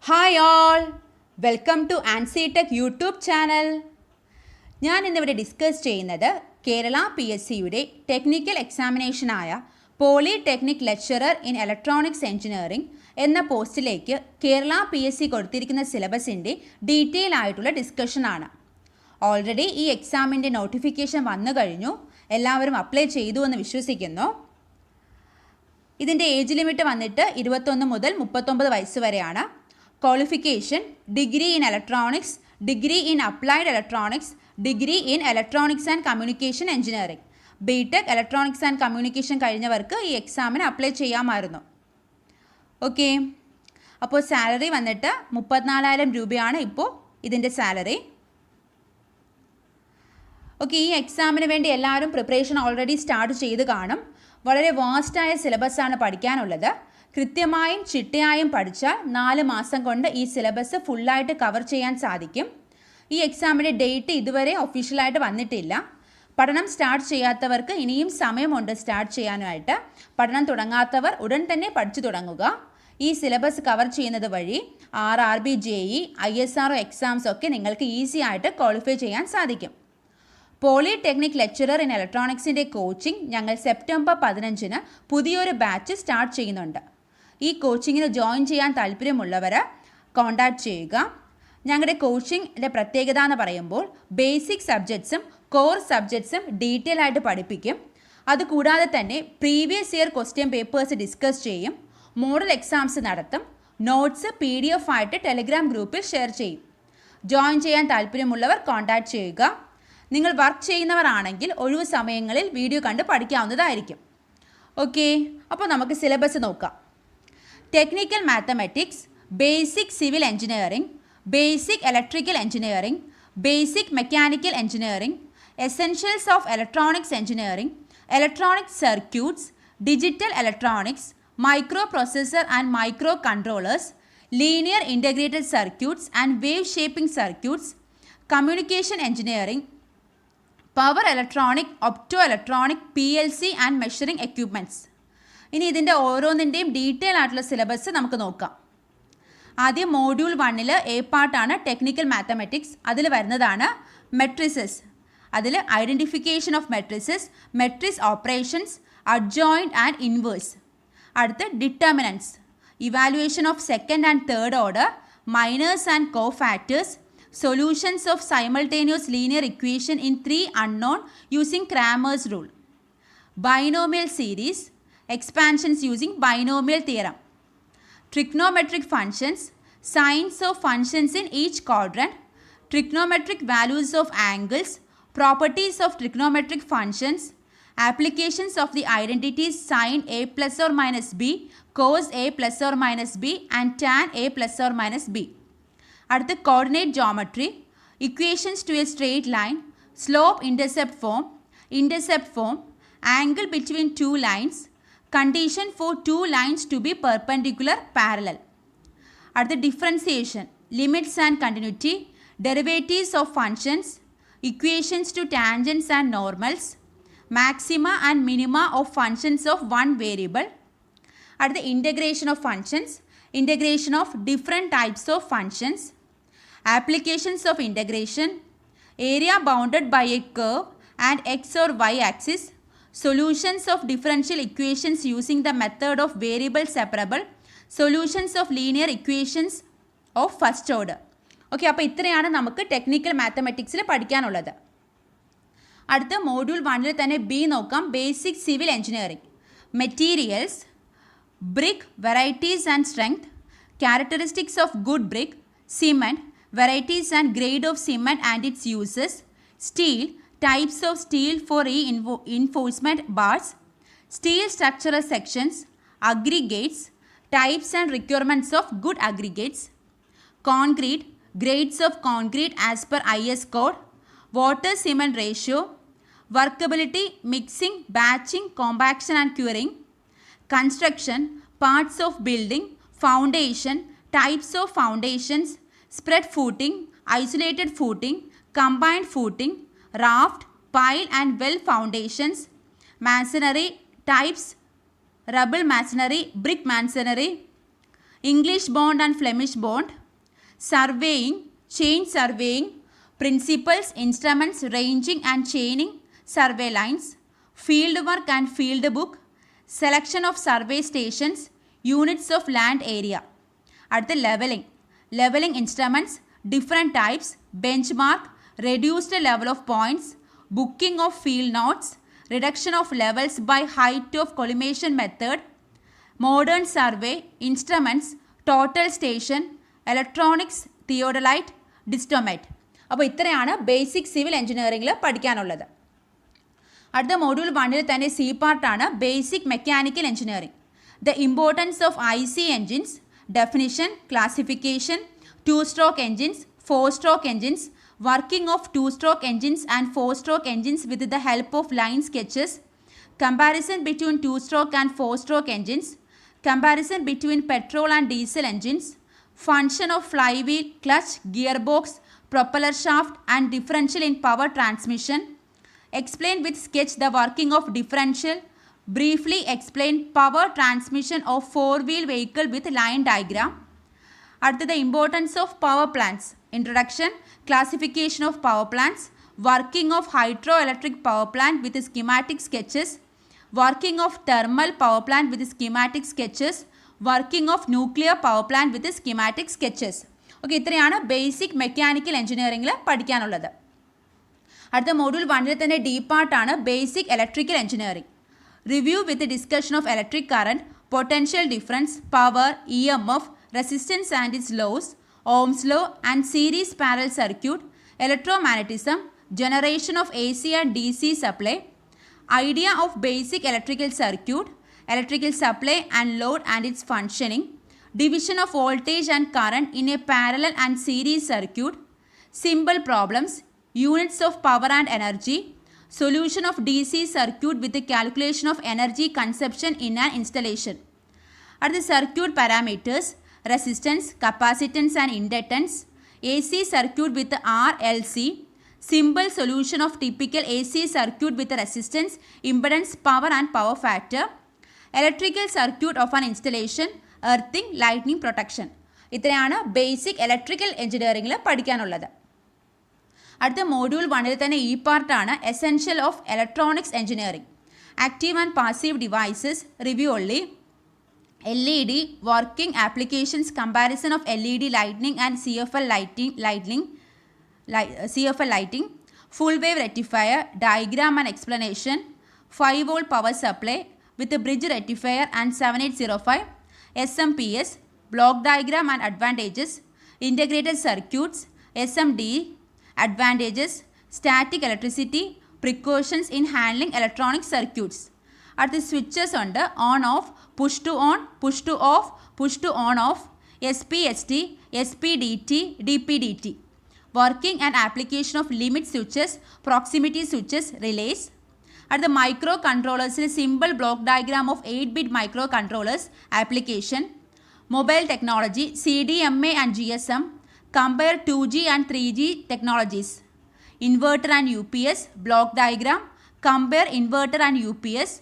Hi all, welcome to Ansi tech YouTube channel. ഞാൻ ഇന്നിവിടെ discuss ചെയ്യുന്നത് കേരള PSCയുടെ ടെക്നിക്കൽ എക്സാമിനേഷനായ polytechnic lecturer in electronics engineering എന്ന പോസ്റ്റിലേക്ക് കേരള PSC കൊടുത്തിരിക്കുന്ന സിലബസിൻ്റെ ഡീറ്റെയിൽ ആയിട്ടുള്ള ഡിസ്കഷനാണ്. ഓൾറെഡി ഈ എക്സാമിൻ്റെ നോട്ടിഫിക്കേഷൻ വന്നു കഴിഞ്ഞു, എല്ലാവരും അപ്ലൈ ചെയ്തു എന്ന് വിശ്വസിക്കുന്നു. ഇതിൻ്റെ ഏജ് ലിമിറ്റ് വന്നിട്ട് 21 മുതൽ 39 വയസ്സ് വരെയാണ്. Qualification degree in electronics, degree in applied electronics, degree in electronics and communication engineering. BTech electronics and communication കഴിഞ്ഞവർക്ക് ഈ എക്സാമിന് അപ്ലൈ ചെയ്യാമായിരുന്നു. ഓക്കെ, അപ്പോൾ സാലറി വന്നിട്ട് 34,000 രൂപയാണ് ഇപ്പോൾ ഇതിൻ്റെ സാലറി. ഓക്കെ, ഈ എക്സാമിന് വേണ്ടി എല്ലാവരും പ്രിപ്പറേഷൻ ഓൾറെഡി സ്റ്റാർട്ട് ചെയ്ത് കാണും. വളരെ വാസ്റ്റായ സിലബസാണ് പഠിക്കാനുള്ളത്. കൃത്യമായും ചിട്ടയായും പഠിച്ചാൽ 4 മാസം കൊണ്ട് ഈ സിലബസ് ഫുള്ളായിട്ട് കവർ ചെയ്യാൻ സാധിക്കും. ഈ എക്സാമിൻ്റെ ഡേറ്റ് ഇതുവരെ ഒഫീഷ്യലായിട്ട് വന്നിട്ടില്ല. പഠനം സ്റ്റാർട്ട് ചെയ്യാത്തവർക്ക് ഇനിയും സമയമുണ്ട് സ്റ്റാർട്ട് ചെയ്യാനായിട്ട്. പഠനം തുടങ്ങാത്തവർ ഉടൻ തന്നെ പഠിച്ചു തുടങ്ങുക. ഈ സിലബസ് കവർ ചെയ്യുന്നത് വഴി RRB, JEE, ISRO എക്സാംസ് ഒക്കെ നിങ്ങൾക്ക് ഈസി ആയിട്ട് ക്വാളിഫൈ ചെയ്യാൻ സാധിക്കും. പോളിടെക്നിക് ലെക്ചറർ ഇൻ ഇലക്ട്രോണിക്സിൻ്റെ കോച്ചിങ് ഞങ്ങൾ സെപ്റ്റംബർ 15-ന് പുതിയൊരു ബാച്ച് സ്റ്റാർട്ട് ചെയ്യുന്നുണ്ട്. ഈ കോച്ചിങ്ങിന് ജോയിൻ ചെയ്യാൻ താല്പര്യമുള്ളവർ കോൺടാക്റ്റ് ചെയ്യുക. ഞങ്ങളുടെ കോച്ചിങ്ങിൻ്റെ പ്രത്യേകത എന്ന് പറയുമ്പോൾ ബേസിക് സബ്ജക്ട്സും കോർ സബ്ജക്ട്സും ഡീറ്റെയിൽ ആയിട്ട് പഠിപ്പിക്കും. അതുകൂടാതെ തന്നെ previous year question papers discuss ചെയ്യും. മോഡൽ എക്സാംസ് നടത്തും. നോട്ട്സ് PDF ആയിട്ട് ടെലിഗ്രാം ഗ്രൂപ്പിൽ ഷെയർ ചെയ്യും. ജോയിൻ ചെയ്യാൻ താല്പര്യമുള്ളവർ കോൺടാക്റ്റ് ചെയ്യുക. നിങ്ങൾ വർക്ക് ചെയ്യുന്നവരാണെങ്കിൽ ഒഴിവു സമയങ്ങളിൽ വീഡിയോ കണ്ട് പഠിക്കാവുന്നതായിരിക്കും. ഓക്കെ, അപ്പോൾ നമുക്ക് സിലബസ് നോക്കാം. Technical mathematics, basic civil engineering, basic electrical engineering, basic mechanical engineering, essentials of electronics engineering, electronic circuits, digital electronics, micro processor and micro controllers, linear integrated circuits and wave shaping circuits, communication engineering, power electronic, opto electronic, PLC and measuring equipments. ഇനി ഇതിൻ്റെ ഓരോന്നിൻ്റെയും detail ആയിട്ടുള്ള syllabus നമുക്ക് നോക്കാം. ആദ്യം module 1-ൽ A പാർട്ടാണ് technical mathematics. അതിൽ വരുന്നതാണ് മെട്രിസസ്. അതിൽ identification of matrices, matrix operations, adjoint and inverse. അടുത്ത് determinants, evaluation of second and third order, minors and cofactors, solutions of simultaneous linear equation in 3 unknown using Cramer's rule, binomial series, expansions using binomial theorem, trigonometric functions, signs of functions in each quadrant, trigonometric values of angles, properties of trigonometric functions, applications of the identities sin A plus or minus B, cos A plus or minus B and tan A plus or minus B. അടുത്ത coordinate geometry, equations to a straight line, slope intercept form, angle between 2 lines, condition for 2 lines to be perpendicular parallel. അടുത്ത differentiation, limits and continuity, derivatives of functions, equations to tangents and normals, maxima and minima of functions of 1 variable. അടുത്ത integration of functions, integration of different types of functions, applications of integration, area bounded by a curve and x or y axis, solutions of differential equations using the method of variable separable, solutions of linear equations of first order. Okay, അപ്പോൾ ഇത്രയാണ് നമുക്ക് technical മാത്തമാറ്റിക്സിൽ പഠിക്കാനുള്ളത്. അടുത്ത module 1-ൽ തന്നെ B നോക്കാം. Basic civil engineering, materials, brick, varieties and strength, characteristics of good brick, cement, varieties and grade of cement and its uses, steel, types of steel for reinforcement bars, steel structural sections, aggregates, types and requirements of good aggregates, concrete, grades of concrete as per IS code, water cement ratio, workability, mixing, batching, compaction and curing, construction, parts of building, foundation, types of foundations, spread footing, isolated footing, combined footing, raft, pile and well foundations, masonry types, rubble masonry, brick masonry, English bond and Flemish bond, surveying, chain surveying, principles, instruments, ranging and chaining, survey lines, field work and field book, selection of survey stations, units of land area. At the leveling instruments, different types, benchmark, reduced level of points, booking of field notes, reduction of levels by height of collimation method, modern survey, instruments, total station, electronics, theodolite, distomate. അപ്പോൾ ഇത്രയാണ് basic civil എഞ്ചിനീയറിംഗിൽ പഠിക്കാനുള്ളത്. അടുത്ത module 1 തന്നെ C പാർട്ടാണ് basic mechanical engineering. The importance of IC engines, definition, classification, 2-stroke engines, 4-stroke engines, working of 2-stroke engines and 4-stroke engines with the help of line sketches, comparison between 2-stroke and 4-stroke engines, comparison between petrol and diesel engines, function of flywheel, clutch, gearbox, propeller shaft and differential in power transmission, explain with sketch the working of differential, briefly explain power transmission of 4-wheel vehicle with line diagram. അടുത്തത് importance of power plants, introduction, classification of power plants, working of hydro electric power plant with schematic sketches, working of thermal power plant with schematic sketches, working of nuclear power plant with schematic sketches. Okay, ഇത്രയാണ് basic mechanical എഞ്ചിനീയറിംഗിൽ പഠിക്കാനുള്ളത്. അടുത്ത module 1 തന്നെ D പാർട്ടാണ് basic electrical engineering. Review with discussion of electric current, potential difference, power, EMF, resistance and its laws, Ohm's law and series parallel circuit, electromagnetism, generation of AC and DC supply, idea of basic electrical circuit, electrical supply and load and its functioning, division of voltage and current in a parallel and series circuit, simple problems, units of power and energy, solution of DC circuit with the calculation of energy consumption in an installation. Are the circuit parameters, resistance, capacitance and inductance, AC circuit with RLC, simple solution of typical AC circuit with resistance, impedance, power and power factor, electrical circuit of an installation, earthing, lightning protection. ഇത്രയാണ് basic electrical എഞ്ചിനീയറിംഗിൽ പഠിക്കാനുള്ളത്. അടുത്ത module 1 തന്നെ ഈ പാർട്ടാണ് essential of electronics engineering. Active and passive devices, review only. LED, working applications, comparison of LED lighting and CFL lighting, full wave rectifier, diagram and explanation, 5-volt power supply with a bridge rectifier and 7805, SMPS, block diagram and advantages, integrated circuits, SMD, advantages, static electricity, precautions in handling electronic circuits. At the switches under on off, push to on, push to off, push to on off, SPST, SPDT, DPDT. Working and application of limit switches, proximity switches, relays. At the microcontrollers, a symbol block diagram of 8-bit microcontrollers application. Mobile technology, CDMA and GSM. Compare 2G and 3G technologies. Inverter and UPS, block diagram. Compare inverter and UPS.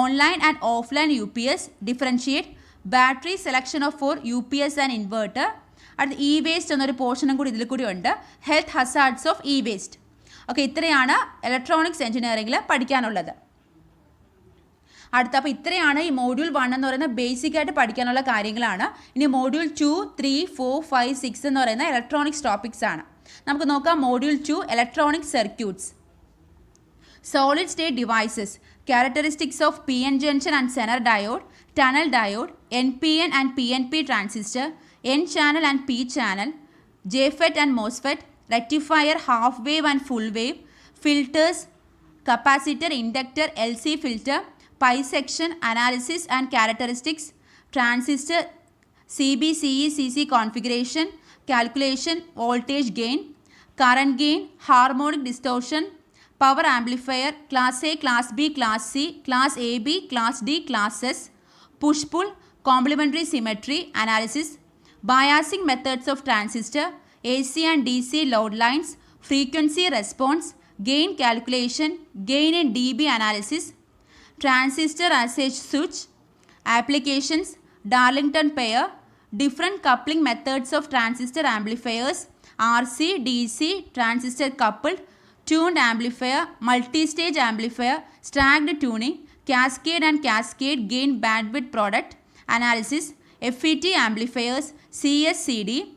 Online and offline UPS, differentiate, battery selection of for UPS and inverter. അടുത്ത E-waste എന്നൊരു പോർഷനും കൂടി ഇതിൽ കൂടി ഉണ്ട്, health hazards of E-waste. Okay, ഇത്രയാണ് electronics എഞ്ചിനീയറിംഗിൽ പഠിക്കാനുള്ളത്. അപ്പോൾ ഇത്രയാണ് ഈ മൊഡ്യൂൾ 1 എന്ന് പറയുന്ന ബേസിക് ആയിട്ട് പഠിക്കാനുള്ള കാര്യങ്ങളാണ്. ഇനി മൊഡ്യൂൾ 2, 3, 4, 5, 6 എന്ന് പറയുന്ന ഇലക്ട്രോണിക്സ് ടോപ്പിക്സ് ആണ്. നമുക്ക് നോക്കാം module 2 electronic circuits. Solid state devices, characteristics of PN junction and Zener diode, tunnel diode, NPN and PNP transistor, N channel and P channel, JFET and MOSFET, rectifier, half wave and full wave, filters, capacitor, inductor, LC filter, pi section, analysis and characteristics, transistor, CB/CE CC configuration, calculation, voltage gain, current gain, harmonic distortion, power amplifier, class A, class B, class C, class AB, class D, class S, push-pull, complementary symmetry analysis, biasing methods of transistor, AC and DC load lines, frequency response, gain calculation, gain in dB analysis, transistor as a switch, applications, Darlington pair, different coupling methods of transistor amplifiers, RC, DC, transistor coupled, tuned amplifier, multi-stage amplifier, stacked tuning, cascade and cascade gain bandwidth product analysis, FET amplifiers, CSCD,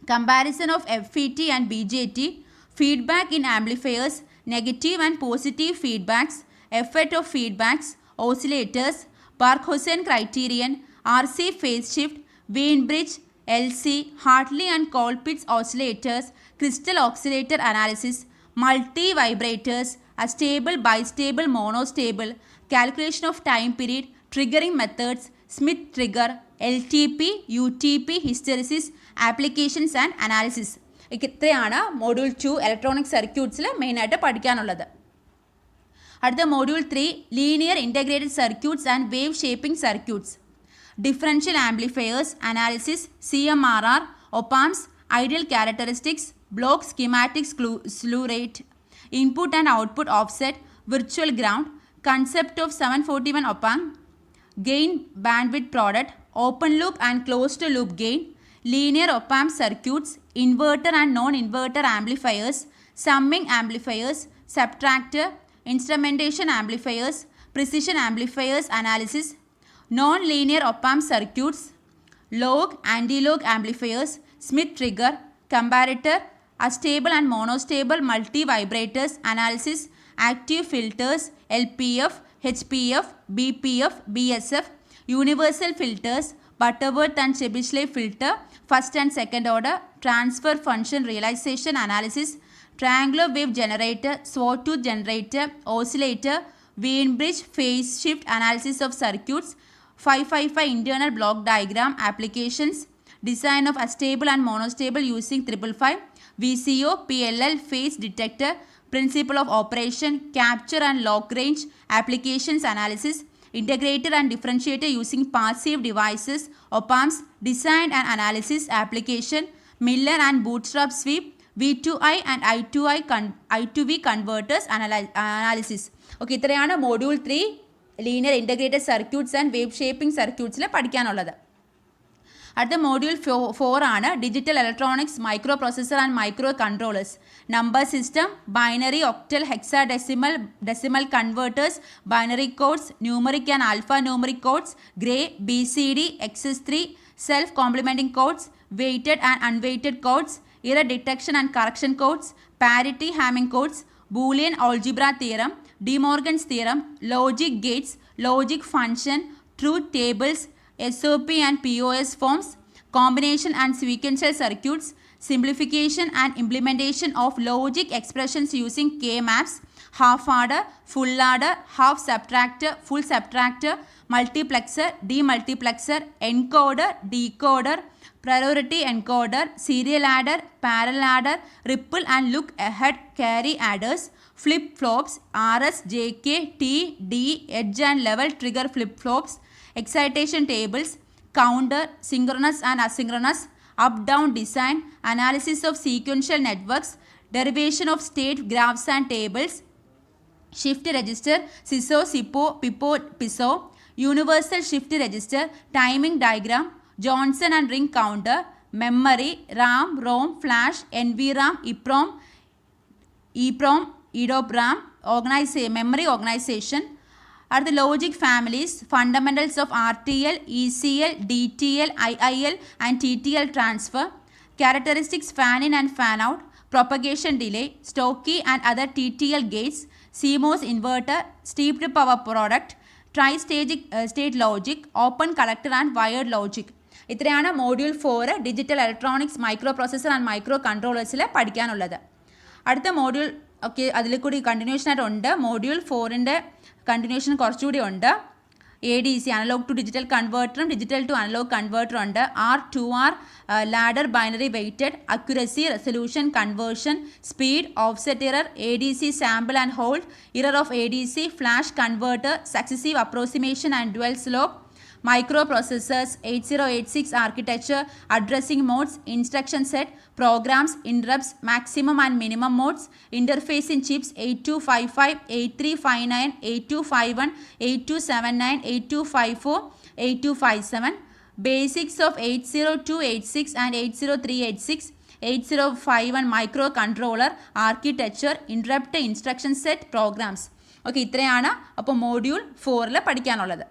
comparison of FET and BJT, feedback in amplifiers, negative and positive feedbacks, effect of feedbacks, oscillators, Barkhausen criterion, RC phase shift, Weinbridge, LC, Hartley and Colpitts oscillators, crystal oscillator analysis, multi-vibrators, astable, bistable, monostable, calculation of time period, triggering methods, Smith trigger, LTP, UTP, hysteresis, applications and analysis. ഇത്രയാണ് module 2 electronic സർക്യൂട്ട്സിൽ മെയിനായിട്ട് പഠിക്കാനുള്ളത്. അടുത്ത module 3 linear integrated circuits and wave shaping circuits, differential amplifiers analysis, CMRR, opamps, ideal characteristics, block schematics, slew rate, input and output offset, virtual ground, concept of 741 opamp, gain bandwidth product, open loop and closed loop gain, linear op-amp circuits, inverter and non-inverter amplifiers, summing amplifiers, subtractor, instrumentation amplifiers, precision amplifiers analysis, non-linear op-amp circuits, log, anti-log amplifiers, Smith trigger, comparator, astable and monostable multi-vibrators analysis, active filters, LPF, HPF, BPF, BSF, universal filters, Butterworth and Chebyshev filter, first and second order, transfer function realization analysis, triangular wave generator, sawtooth generator, oscillator, Weinbridge phase shift analysis of circuits, 555 internal block diagram applications, design of astable and monostable using 555, VCO, PLL phase detector, principle of operation, capture and lock range, applications analysis, integrator and differentiator using passive devices, op-amps, design and analysis, application, Miller and bootstrap sweep, V2I and I2V converters analysis. Okay, ഇത്രയാണ് module 3 linear integrated circuits and wave shaping സർക്യൂട്ട്സിൽ പഠിക്കാനുള്ളത്. അടുത്ത module 4 ആണ് digital electronics, microprocessor and microcontrollers, number system, binary, octal, hexadecimal, decimal converters, binary codes, numeric and alphanumeric codes, gray, BCD, XS3, self complementing codes, weighted and unweighted codes, error detection and correction codes, parity Hamming codes, Boolean algebra theorem, De Morgan's theorem, logic gates, logic function, truth tables, SOP and POS forms, combination and sequential circuits, simplification and implementation of logic expressions using K-maps, half adder, full adder, half subtractor, full subtractor, multiplexer, demultiplexer, encoder, decoder, priority encoder, serial adder, parallel adder, ripple and look ahead carry adders, flip-flops, RS, JK, T, D, edge and level trigger flip-flops, excitation tables, counter, synchronous and asynchronous, up-down design, analysis of sequential networks, derivation of state graphs and tables, shift register, SISO, SIPO, PIPO, PISO, universal shift register, timing diagram, Johnson and ring counter, memory, RAM, ROM, flash, NVRAM, EPROM, EDOPRAM, memory organization. Are the logic families, fundamentals of RTL, ECL, DTL, IIL and TTL transfer, characteristics fan in and fan out, propagation delay, Stokey and other TTL gates, CMOS inverter, steeped power product, tri-state logic, open collector and wired logic. ഇത്രയാണ് module 4 digital electronics, microprocessor and മൈക്രോ കൺട്രോളേഴ്സിൽ പഠിക്കാനുള്ളത്. അടുത്ത module ഒക്കെ അതിൽ കൂടി കണ്ടിന്യൂഷനായിട്ട് ഉണ്ട്. Module 4ൻ്റെ continuation കുറച്ചുകൂടി ഉണ്ട്. ADC, അനലോഗ് ടു ഡിജിറ്റൽ കൺവേർട്ടറും ഡിജിറ്റൽ ടു അനലോഗ് കൺവേർട്ടറും ഉണ്ട്. R2R, ladder binary weighted, accuracy, resolution, conversion, speed, offset error, ADC sample and hold, error of ADC, flash converter, successive approximation and dual slope, microprocessors, 8086 architecture, addressing modes, instruction set, programs, interrupts, maximum and minimum modes, interface in chips 8255, 8359, 8251, 8279, 8254, 8257, Basics of 80286 and 80386, 8051 microcontroller architecture, interrupt instruction set programs. Okay, ഇത്രയാണ് അപ്പോൾ module 4 പഠിക്കാനുള്ളത്.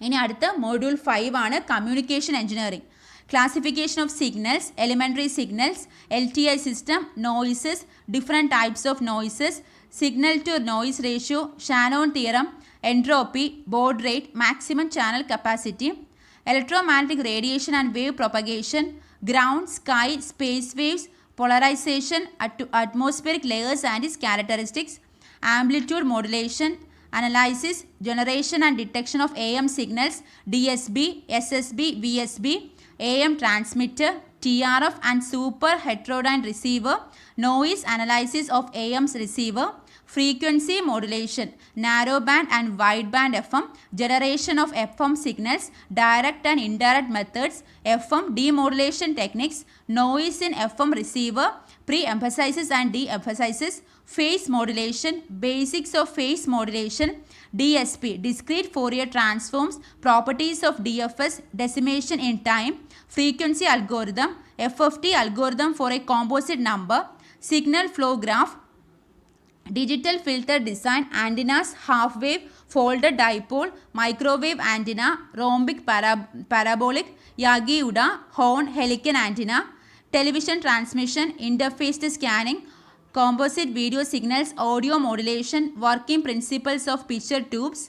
ഇനി അടുത്ത module 5 ആണ് communication engineering. Classification of signals, elementary signals, LTI system, noises, different types of noises, signal to noise ratio, Shannon theorem, entropy, baud rate, maximum channel capacity, electromagnetic radiation and wave propagation, ground, sky, space waves, polarization, atmospheric layers and its characteristics, amplitude modulation, analysis, generation and detection of AM signals, DSB, SSB, VSB, AM transmitter, TRF and super heterodyne receiver, noise analysis of AM's receiver, frequency modulation, narrow band and wide band FM, generation of FM signals, direct and indirect methods, FM demodulation techniques, noise in FM receiver, pre-emphasizes and de-emphasizes, phase modulation, basics of phase modulation, DSP, discrete Fourier transforms, properties of DFS, decimation in time, frequency algorithm, FFT algorithm for a composite number, signal flow graph, digital filter design, antennas, half wave, folded dipole, microwave antenna, rhombic parabolic, Yagi-Uda, horn, helical antenna, television transmission, interface scanning, composite video signals, audio modulation, working principles of picture tubes,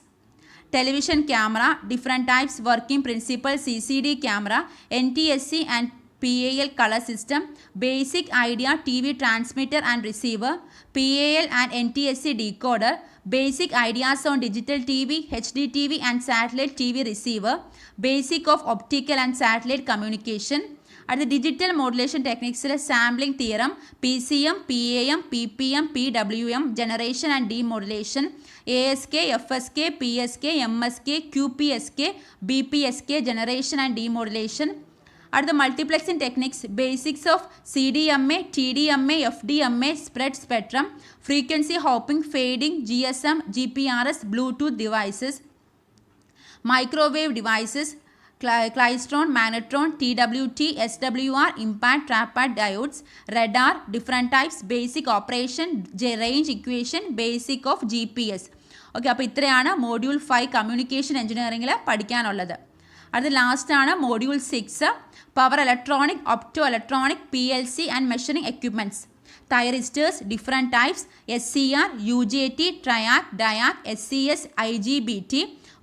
television camera, different types, working principles, CCD camera, NTSC and PAL color system, basic idea, TV transmitter and receiver, PAL and NTSC decoder, basic ideas on digital TV, HDTV and satellite TV receiver, basic of optical and satellite communication. At the digital modulation techniques, sampling theorem, PCM, PAM, PPM, PWM, generation and demodulation, ASK, FSK, PSK, MSK, QPSK, BPSK, generation and demodulation. At the multiplexing techniques, basics of CDMA, TDMA, FDMA, spread spectrum, frequency hopping, fading, GSM, GPRS, Bluetooth devices, microwave devices, klystron, magnetron, TWT, SWR, impact trapper diodes, radar, different types, basic operation, range equation, basic of GPS. Okay, അപ്പോൾ ഇത്രയാണ് module 5 communication എഞ്ചിനീയറിംഗിൽ പഠിക്കാനുള്ളത്. അത് ലാസ്റ്റാണ് module 6 power electronic, opto electronic, PLC and measuring equipments, thyristors, different types, SCR, UJT, triac, diac, SCS, IGBT,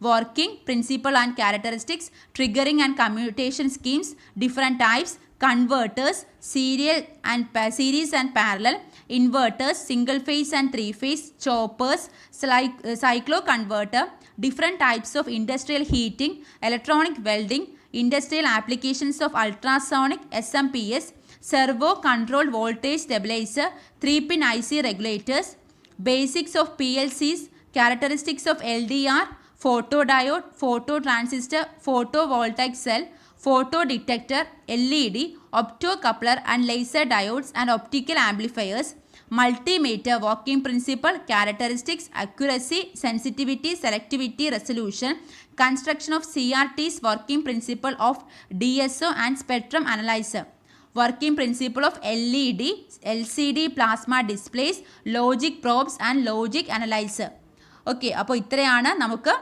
working, principle and characteristics, triggering and commutation schemes, different types, converters, series and parallel, inverters, single phase and three phase, choppers, cycloconverter, different types of industrial heating, electronic welding, industrial applications of ultrasonic, SMPS, servo controlled voltage stabilizer, 3-pin IC regulators, basics of PLCs, characteristics of LDR, photodiode, phototransistor, photovoltaic cell, photodetector, LED, optocoupler and laser diodes and optical amplifiers, multimeter, working principle, characteristics, accuracy, sensitivity, selectivity, resolution, construction of CRTs, working principle of DSO and spectrum analyzer, working principle of LED, LCD plasma displays, logic probes and logic analyzer. Okay, അപ്പോൾ ഇത്രയാണ് നമുക്ക്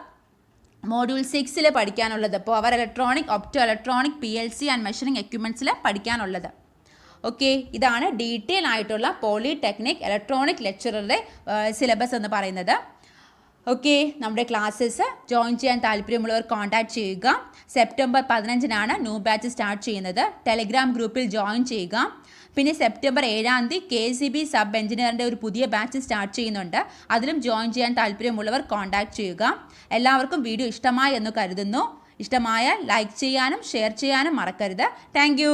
module 6 പഠിക്കാനുള്ളത്. Power electronic, opto electronic, PLC and measuring എക്യുപ്മെൻറ്റ്സിൽ പഠിക്കാനുള്ളത്. Okay, ഇതാണ് detail ആയിട്ടുള്ള polytechnic electronic ലെക്ചറിൻ്റെ syllabus എന്ന് പറയുന്നത്. ഓക്കെ, നമ്മുടെ ക്ലാസ്സസ് ജോയിൻ ചെയ്യാൻ താല്പര്യമുള്ളവർ കോൺടാക്ട് ചെയ്യുക. സെപ്റ്റംബർ 15-നാണ് ന്യൂ ബാച്ച് സ്റ്റാർട്ട് ചെയ്യുന്നത്. ടെലിഗ്രാം ഗ്രൂപ്പിൽ ജോയിൻ ചെയ്യുക. പിന്നെ സെപ്റ്റംബർ 7-ാം തീയതി KCB സബ് എഞ്ചിനീയറിൻ്റെ ഒരു പുതിയ ബാച്ച് സ്റ്റാർട്ട് ചെയ്യുന്നുണ്ട്. അതിലും ജോയിൻ ചെയ്യാൻ താല്പര്യമുള്ളവർ കോൺടാക്ട് ചെയ്യുക. എല്ലാവർക്കും വീഡിയോ ഇഷ്ടമായി എന്ന് കരുതുന്നു. ഇഷ്ടമായാൽ ലൈക്ക് ചെയ്യാനും ഷെയർ ചെയ്യാനും മറക്കരുത്. താങ്ക്